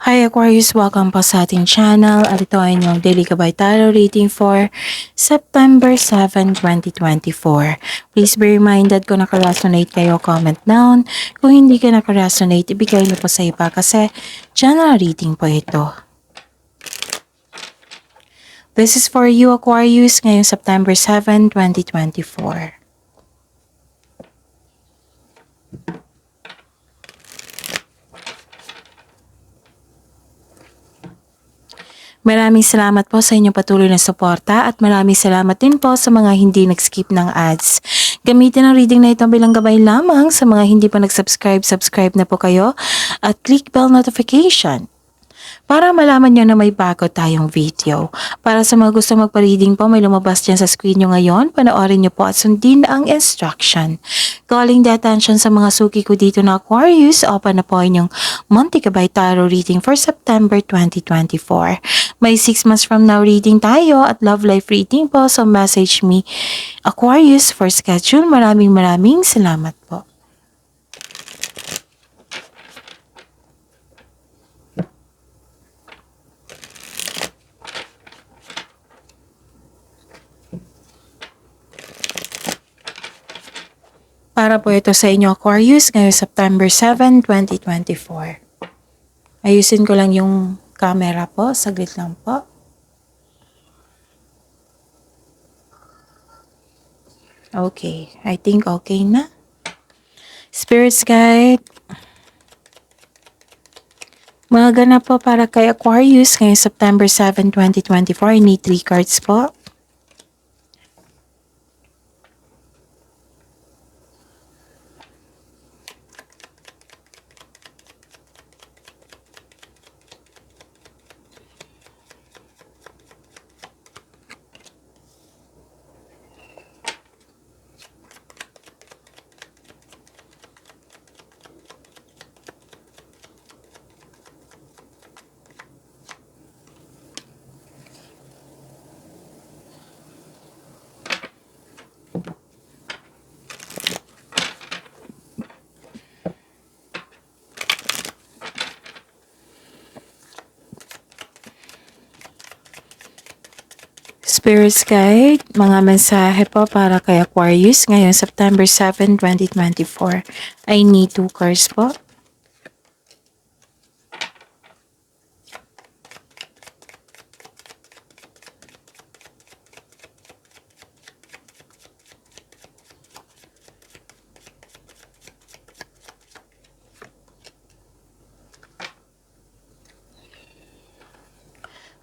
Hi Aquarius! Welcome po sa ating channel at ito ay inyong Daily Gabay Tarot reading for September 7, 2024. Please be reminded kung nakaresonate kayo, comment down. Kung hindi ka nakaresonate, ibigay niyo po sa iba kasi general reading po ito. This is for you Aquarius ngayong September 7, 2024. Maraming salamat po sa inyong patuloy na suporta at maraming salamat din po sa mga hindi nag-skip ng ads. Gamitin ang reading na ito bilang gabay lamang sa mga hindi pa nag-subscribe, subscribe na po kayo at click bell notification para malaman nyo na may bago tayong video. Para sa mga gusto magpa-reading po, may lumabas dyan sa screen nyo ngayon. Panoorin nyo po at sundin ang instruction. Calling the attention sa mga suki ko dito na Aquarius, open na po inyong Monte Gabay Tarot reading for September 2024. May 6 months from now reading tayo at love life reading po. So message me Aquarius for schedule. Maraming salamat po. Para po ito sa inyo Aquarius ngayong September 7, 2024. Ayusin ko lang yung camera po. Saglit lang po. Okay. I think okay na. Spirits Guide. Mga ganap po para kay Aquarius ngayong September 7, 2024. I need 3 cards po. Spirits Guide, mga mensahe po para kay Aquarius ngayong September 7, 2024. I need 2 cards po.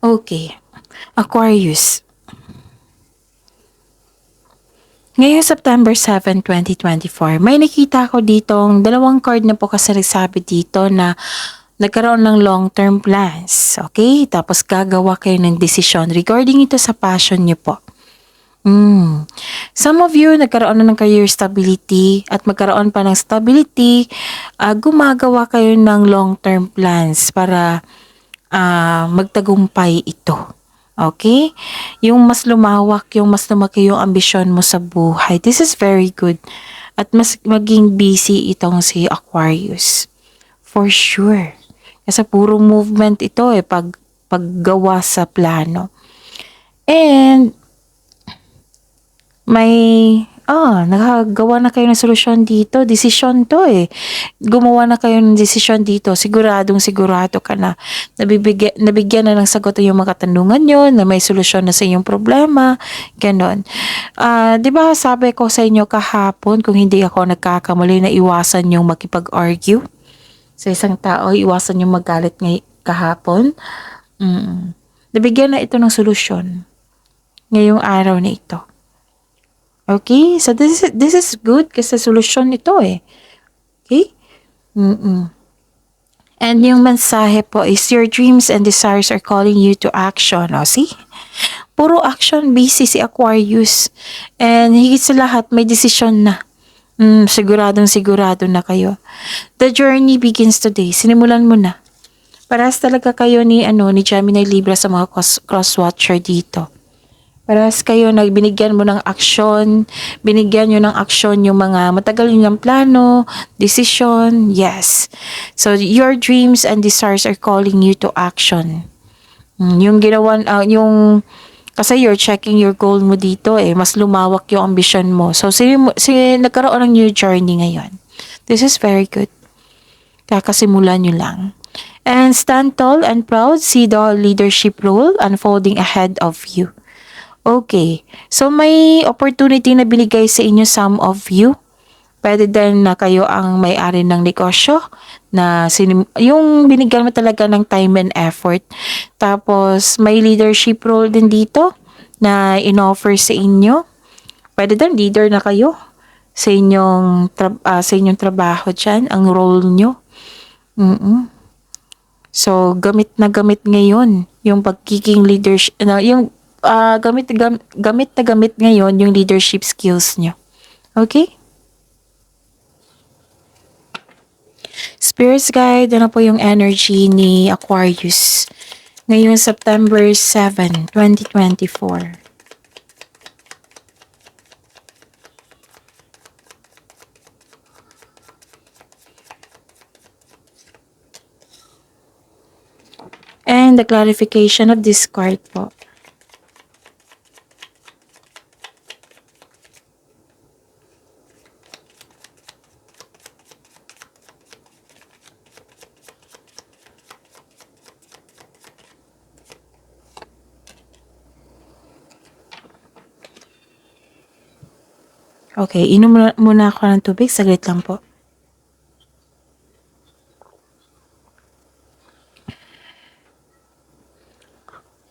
Okay. Aquarius. Ngayong September 7, 2024, may nakita ko ditong 2 card na po kasi nagsabi dito na nagkaroon ng long-term plans. Okay? Tapos gagawa kayo ng desisyon regarding ito sa passion niyo po. Some of you nagkaroon na ng career stability at magkaroon pa ng stability, gumagawa kayo ng long-term plans para magtagumpay ito. Okay? Yung mas lumawak, yung mas lumaki yung ambisyon mo sa buhay. This is very good. At mas maging busy itong si Aquarius. For sure. Kasi puro movement ito paggawa sa plano. And may nakagawa na kayo ng solusyon dito. Desisyon to Gumawa na kayo ng desisyon dito. Sigurado ka na. Nabigyan na ng sagot yung mga katanungan nyo, na may solusyon na sa inyong problema. Ganon. Diba sabi ko sa inyo kahapon, kung hindi ako nagkakamali na iwasan yung makipag-argue sa isang tao, iwasan yung magalit kahapon. Nabigyan na ito ng solusyon ngayong araw na ito. Okay? So, this is good kasi solusyon ito Okay? And yung mensahe po is your dreams and desires are calling you to action. See? Puro action busy si Aquarius. And higit sa lahat, may desisyon na. Sigurado na kayo. The journey begins today. Sinimulan mo na. Parehas talaga kayo ni Gemini Libra sa mga cross-watcher dito. Parehas kayo binigyan mo ng aksyon, binigyan nyo ng aksyon yung mga matagal nyo ng plano, decision, yes. So, your dreams and desires are calling you to action. Yung ginawan, kasi you're checking your goal mo dito mas lumawak yung ambition mo. So, nagkaroon ng new journey ngayon. This is very good. Kakasimulan nyo lang. And stand tall and proud, see the leadership role unfolding ahead of you. Okay. So, may opportunity na binigay sa inyo some of you. Pwede din na kayo ang may-ari ng negosyo na yung binigyan mo talaga ng time and effort. Tapos, may leadership role din dito na in-offer sa inyo. Pwede din leader na kayo sa inyong trabaho dyan, ang role nyo. So, gamit na gamit ngayon yung pagiging leadership, gamit na gamit ngayon yung leadership skills nyo. Okay? Spirits guide, ano po yung energy ni Aquarius ngayong September 7, 2024. And the clarification of this card po. Okay, inom muna ako ng tubig. Saglit lang po.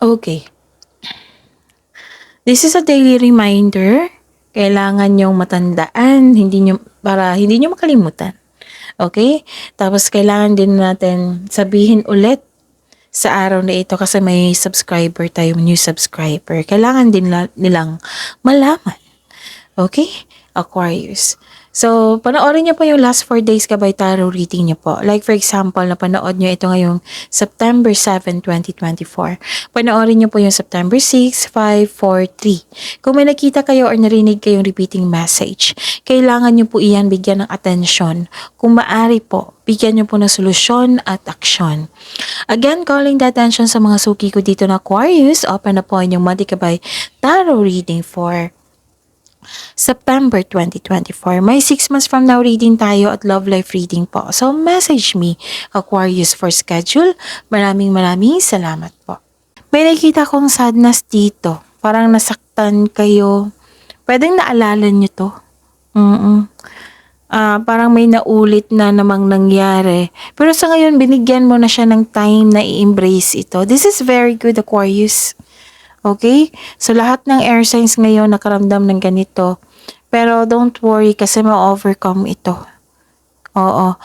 Okay. This is a daily reminder. Kailangan nyong matandaan, para hindi nyo makalimutan. Okay? Tapos kailangan din natin sabihin ulit sa araw na ito kasi may subscriber tayo, new subscriber. Kailangan din nilang malaman. Okay? Aquarius. So, panoorin niyo po yung last 4 days Gabay Tarot reading niyo po. Like for example, napanood niyo ito ngayong September 7, 2024. Panoorin niyo po yung September 6, 5, 4, 3. Kung may nakita kayo or narinig kayong repeating message, kailangan niyo po iyan bigyan ng atensyon. Kung maaari po, bigyan niyo po ng solusyon at aksyon. Again, calling the attention sa mga suki ko dito na Aquarius, open na po inyong Monday Gabay Tarot reading for September 2024. May 6 months from now reading tayo at love life reading po. So, message me, Aquarius, for schedule. Maraming salamat po. May nakita kong sadness dito. Parang nasaktan kayo. Pwedeng naalala nyo to. Parang may naulit na namang nangyari. Pero sa ngayon, binigyan mo na siya ng time na i-embrace ito. This is very good, Aquarius. Okay? So, lahat ng air signs ngayon nakaramdam ng ganito. Pero, don't worry kasi ma-overcome ito. Oo.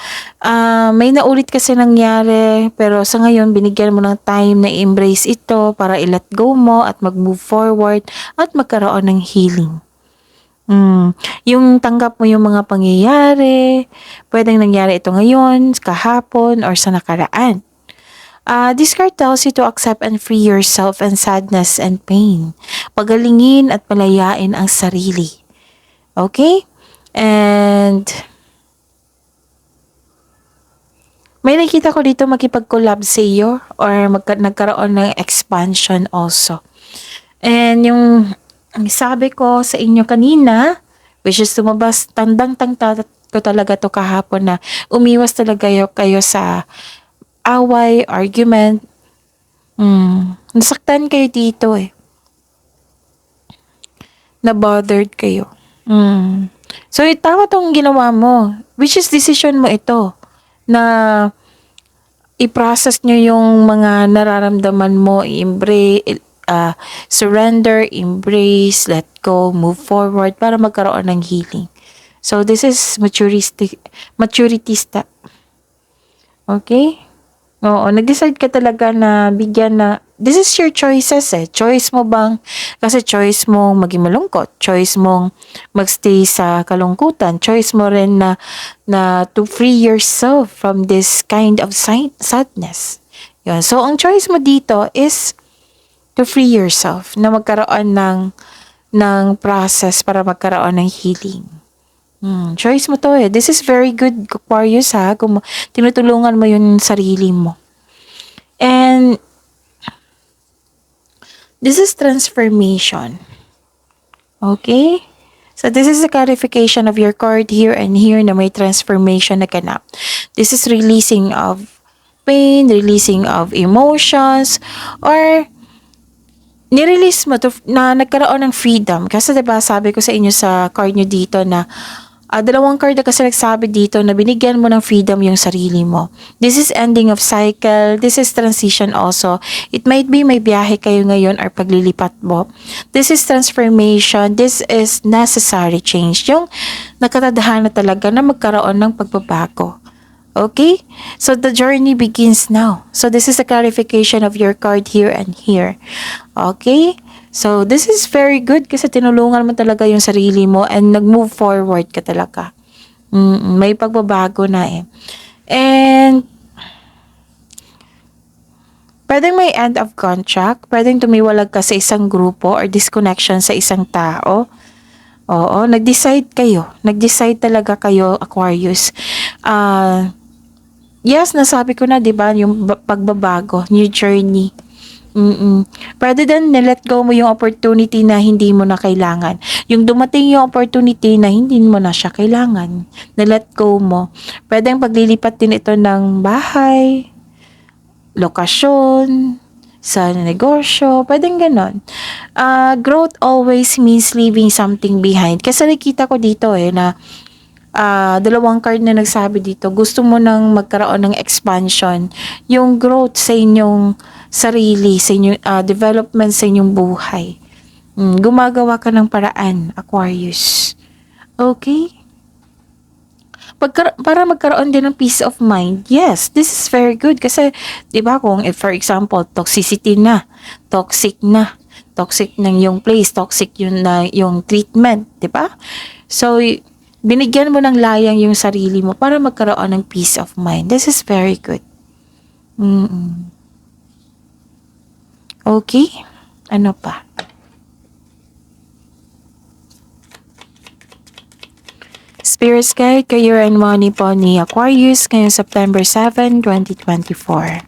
May naulit kasi nangyari. Pero, sa ngayon, binigyan mo ng time na i-embrace ito para i-let go mo at mag-move forward at magkaroon ng healing. Yung tanggap mo yung mga pangyayari. Pwedeng nangyari ito ngayon, kahapon, or sa nakaraan. This card tells you to accept and free yourself and sadness and pain. Pagalingin at palayain ang sarili. Okay? And may nakita ko dito makipag-collab sa iyo or nagkaroon ng expansion also. And yung sabi ko sa inyo kanina, which is tumabas, tandang-tangta ko talaga to kahapon na umiwas talaga kayo sa away, argument. Nasaktan kayo dito Na-bothered kayo. So, tama tong ginawa mo. Which is decision mo ito. Na i-process nyo yung mga nararamdaman mo. I-embrace, surrender, embrace, let go, move forward para magkaroon ng healing. So, this is maturity step. Okay? Oo, nag-decide ka talaga na bigyan na, this is your choices Choice mo bang, kasi choice mong maging malungkot, choice mong magstay sa kalungkutan, choice mo rin na to free yourself from this kind of sadness. Yun. So, ang choice mo dito is to free yourself, na magkaroon ng process para magkaroon ng healing. Choice mo to eh. This is very good, Aquarius ha. Kung tinutulungan mo yung sarili mo. And this is transformation. Okay? So this is a clarification of your card here and here na may transformation na ganap. This is releasing of pain, releasing of emotions, or nirelease mo to, na nagkaroon ng freedom. Kasi diba sabi ko sa inyo sa card nyo dito na dalawang card na kasi nagsabi dito na binigyan mo ng freedom yung sarili mo. This is ending of cycle. This is transition also. It might be may biyahe kayo ngayon or paglilipat mo. This is transformation. This is necessary change. Yung nakatadhana talaga na magkaroon ng pagbabago. Okay? So the journey begins now. So this is a clarification of your card here and here. Okay? So this is very good kasi tinulungan mo talaga yung sarili mo and nag-move forward ka talaga. May pagbabago na eh. And pwedeng may end of contract, pwedeng tumiwalag ka sa isang grupo or disconnection sa isang tao. Oo, nag-decide kayo. Nag-decide talaga kayo, Aquarius. Yes, nasabi ko na, 'di ba, yung pagbabago, new journey. Pwede din na-let go mo yung opportunity na hindi mo na kailangan. Yung dumating yung opportunity na hindi mo na siya kailangan, na-let go mo. Pwedeng paglilipat din ito ng bahay, lokasyon, sa negosyo, pwedeng ganon. Growth always means leaving something behind. Kasi nakita ko dito na dalawang card na nagsabi dito, gusto mo nang magkaroon ng expansion, yung growth sa inyong sarili, sa inyong development sa inyong buhay. Gumagawa ka ng paraan, Aquarius. Okay? Para magkaroon din ng peace of mind, yes, this is very good. Kasi, di ba, kung if for example, toxic ng yung place, toxic yung treatment, di ba? So, binigyan mo ng layang yung sarili mo para magkaroon ng peace of mind. This is very good. Okay? Ano pa? Spirit's Guide, Career and Money po ni Aquarius ngayong September 7, 2024.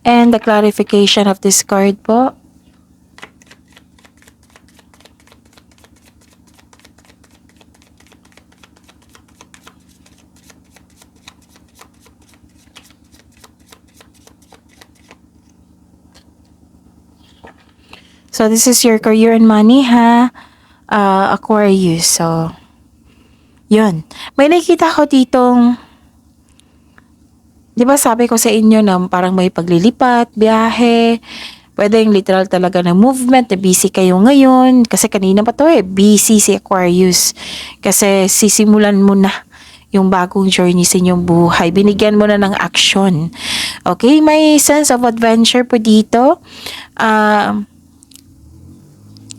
And the clarification of this card po. So this is your career and money ha, Aquarius. So, yun. May nakita ko ditong, di ba sabi ko sa inyo na parang may paglilipat, biyahe, pwedeng literal talaga na movement, na busy kayo ngayon. Kasi kanina pa to busy si Aquarius. Kasi sisimulan mo na yung bagong journey sa inyong buhay. Binigyan mo na ng action. Okay? May sense of adventure po dito.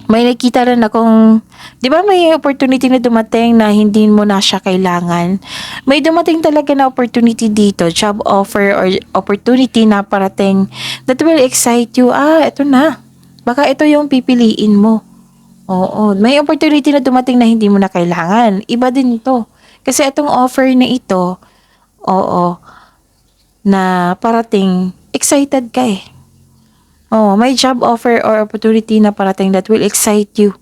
May nakita rin akong, di ba may opportunity na dumating na hindi mo na siya kailangan? May dumating talaga na opportunity dito, job offer or opportunity na parating that will excite you. Ito na. Baka ito yung pipiliin mo. Oo, may opportunity na dumating na hindi mo na kailangan. Iba din ito. Kasi itong offer na ito, na parating, excited ka eh. May job offer or opportunity na parating that will excite you,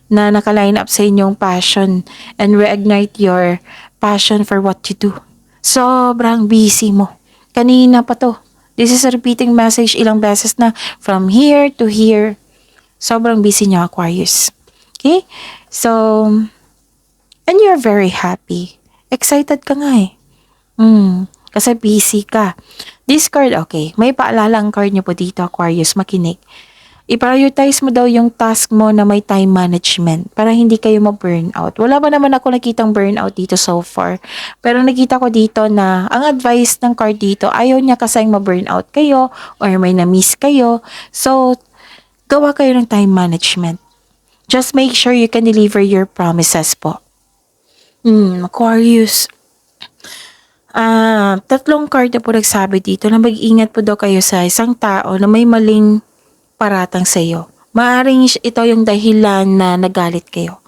na nakaline up sa inyong passion and reignite your passion for what you do. Sobrang busy mo. Kanina pa to. This is a repeating message ilang beses na from here to here. Sobrang busy niyo, Aquarius. Okay? So, and you're very happy. Excited ka nga eh. Kasi busy ka. This card, okay. May paalala ang card niyo po dito, Aquarius. Makinig. I-prioritize mo daw yung task mo na may time management para hindi kayo ma-burnout. Wala ba naman ako nakitang burnout dito so far. Pero nakita ko dito na ang advice ng card dito, ayaw niya kasing ma-burnout kayo or may na-miss kayo. So, gawa kayo ng time management. Just make sure you can deliver your promises po. Aquarius. Tatlong card na po nagsabi dito na mag-ingat po daw kayo sa isang tao na may maling paratang sa iyo. Maaring ito yung dahilan na nagalit kayo,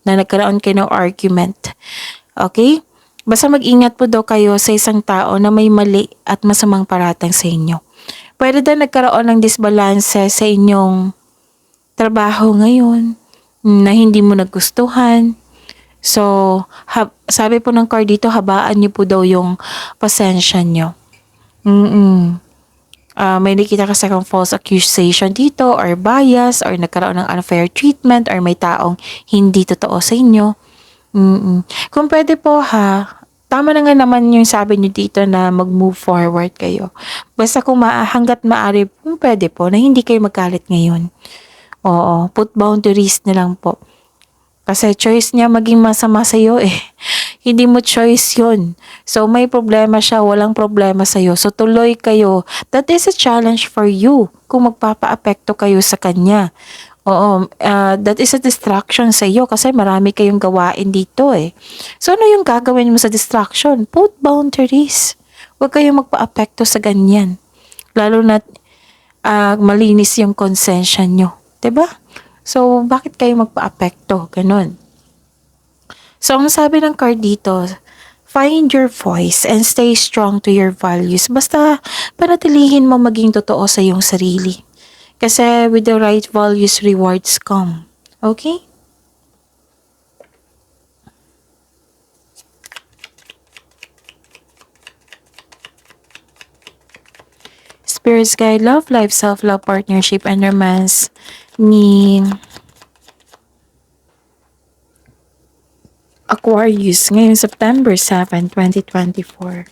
na nagkaroon kayo ng argument. Okay? Basta mag-ingat po daw kayo sa isang tao na may mali at masamang paratang sa inyo. Pwede daw nagkaroon ng disbalance sa inyong trabaho ngayon na hindi mo nagustuhan. So, sabi po ng card dito, habaan niyo po daw yung pasensya niyo. May nakita kasi kang false accusation dito or bias or nagkaroon ng unfair treatment or may taong hindi totoo sa inyo. Kung pwede po tama na nga naman yung sabi niyo dito na mag-move forward kayo. Basta kung hanggat maaari, kung pwede po na hindi kayo magalit ngayon. Oo, put boundaries na lang po. Kasi choice niya maging masama sa'yo eh. Hindi mo choice yun. So may problema siya, walang problema sa'yo. So tuloy kayo. That is a challenge for you kung magpapa-apekto kayo sa kanya. Oo, that is a distraction sa iyo kasi marami kayong gawain dito eh. So ano yung gagawin mo sa distraction? Put boundaries. Huwag kayong magpa-apekto sa ganyan. Lalo na malinis yung konsensya nyo. 'Di ba? So, bakit kayo magpa-apekto? Ganon. So, ang sabi ng card dito, find your voice and stay strong to your values. Basta, panatilihin mo maging totoo sa iyong sarili. Kasi with the right values, rewards come. Okay? Spirits guide love, life, self-love, partnership, and romance ni Aquarius ngayong September 7, 2024.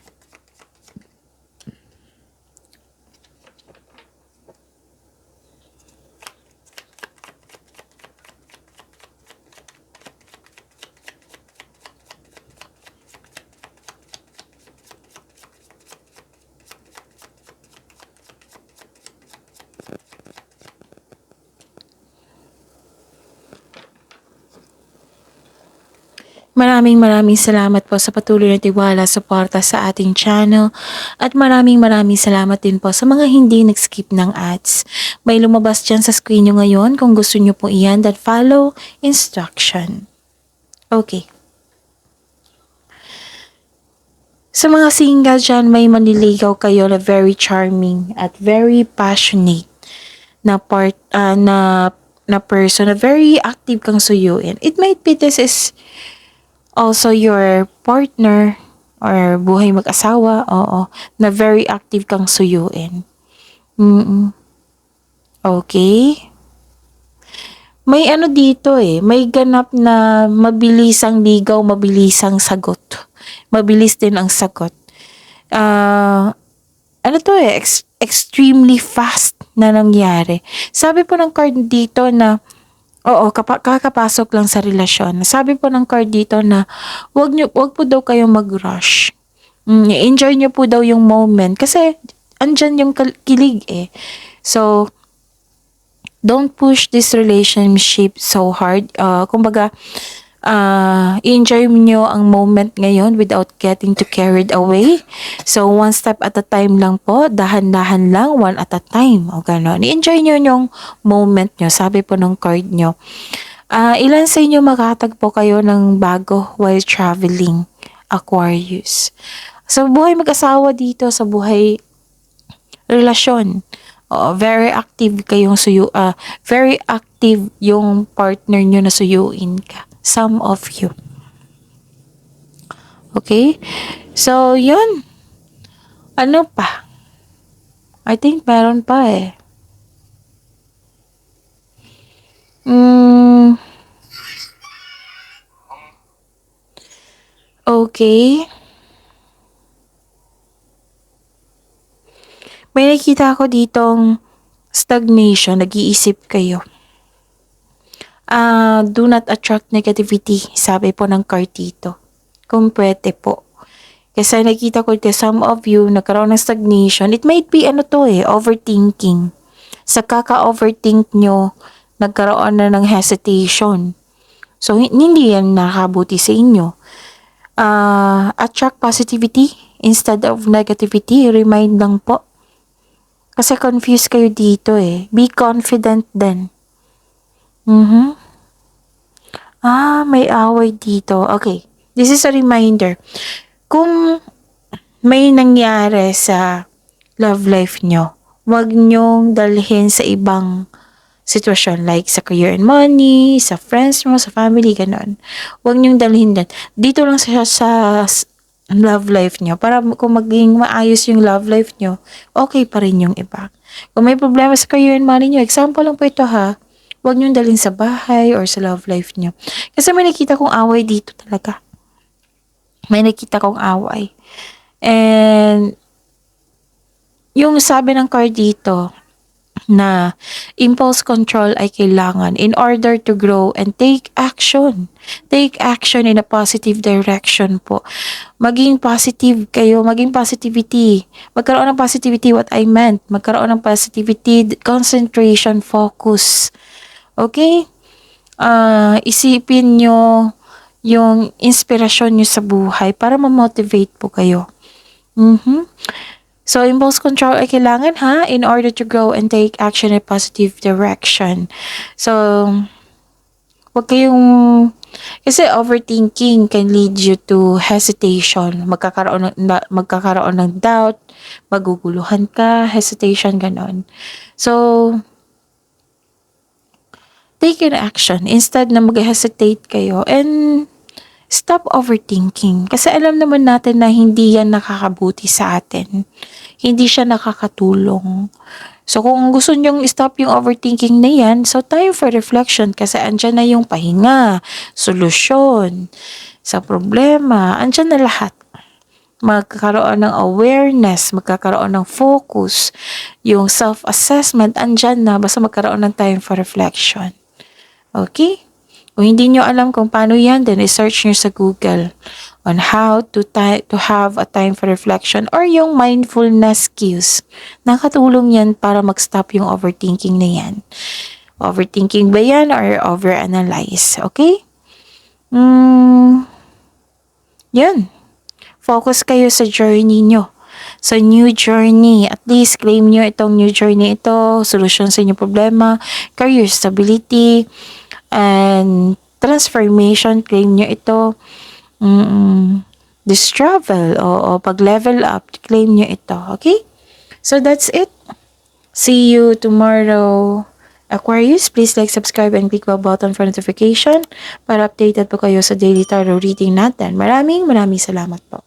Maraming salamat po sa patuloy na tiwala, suporta sa ating channel. At maraming salamat din po sa mga hindi nag-skip ng ads. May lumabas dyan sa screen nyo ngayon. Kung gusto nyo po iyan, that follow instruction. Okay. Sa mga single dyan, may manliligaw kayo na very charming at very passionate na na person na very active kang suyuin. It might be this is also your partner or buhay mag-asawa, oo, na very active kang suyuin. Okay? May ano dito may ganap na mabilisang ligaw, mabilisang sagot. Mabilis din ang sagot. Ano to extremely fast na nangyari. Sabi po ng card dito na oo, kakapasok lang sa relasyon. Sabi po ng card dito na wag po daw kayong mag-rush. Enjoy nyo po daw yung moment kasi andyan yung kilig So, don't push this relationship so hard. Kumbaga, enjoy nyo ang moment ngayon without getting too carried away. So, one step at a time lang po. Dahan-dahan lang, one at a time. O gano'n. I-enjoy nyo yung moment nyo. Sabi po ng card nyo. Ilan sa inyo makatagpo kayo ng bago while traveling? Aquarius. Sa buhay mag-asawa dito, sa buhay relasyon. Very active kayong very active yung partner nyo na suyuin ka. Some of you. Okay? So, yun. Ano pa? I think meron pa Okay. May nakita ako ditong stagnation, nag-iisip kayo. Do not attract negativity, sabi po ng card dito. Kung pwede po. Kasi nakita ko dito, some of you, nagkaroon ng stagnation. It might be overthinking. Sa kaka-overthink nyo, nagkaroon na ng hesitation. So, hindi yan nakakabuti sa inyo. Attract positivity instead of negativity. Remind lang po. Kasi confused kayo dito eh. Be confident din. May away dito. Okay. This is a reminder. Kung may nangyari sa love life nyo, wag nyong dalhin sa ibang sitwasyon like sa career and money, sa friends mo, sa family, ganon. Huwag nyong dalhin din. Dito lang sa love life nyo para kung maging maayos yung love life nyo, okay pa rin yung iba. Kung may problema sa career and money nyo, example lang po ito ha, huwag nyong dalhin sa bahay or sa love life nyo. Kasi may nakita kong away dito talaga. May nakita kong away. And yung sabi ng card dito, na impulse control ay kailangan in order to grow and take action. Take action in a positive direction po. Maging positive kayo, maging positivity. Magkaroon ng positivity, what I meant. Magkaroon ng positivity, concentration, focus. Okay? Isipin nyo yung inspirasyon nyo sa buhay para ma-motivate po kayo. So, impulse control ay kailangan ha in order to grow and take action in a positive direction. So, wag kayong, kasi overthinking can lead you to hesitation. Magkakaroon ng doubt, maguguluhan ka, hesitation, ganon. So, take an action instead na mag-hesitate kayo and stop overthinking. Kasi alam naman natin na hindi yan nakakabuti sa atin. Hindi siya nakakatulong. So, kung gusto nyong stop yung overthinking na yan, so time for reflection kasi andyan na yung pahinga, solusyon sa problema, andyan na lahat. Magkakaroon ng awareness, magkakaroon ng focus, yung self-assessment, andyan na, basta magkaroon ng time for reflection. Okay? Kung hindi nyo alam kung paano yan, then i-search nyo sa Google on how to have a time for reflection or yung mindfulness skills. Nakatulong yan para mag-stop yung overthinking na yan. Overthinking ba yan or overanalyze? Okay? Yan. Focus kayo sa journey nyo. Sa new journey. At least claim nyo itong new journey ito, solution sa inyong problema, career stability, and transformation, claim nyo ito. This travel o pag-level up, claim nyo ito. Okay? So, that's it. See you tomorrow. Aquarius, please like, subscribe, and click the button for notification para updated po kayo sa daily tarot reading natin. Maraming salamat po.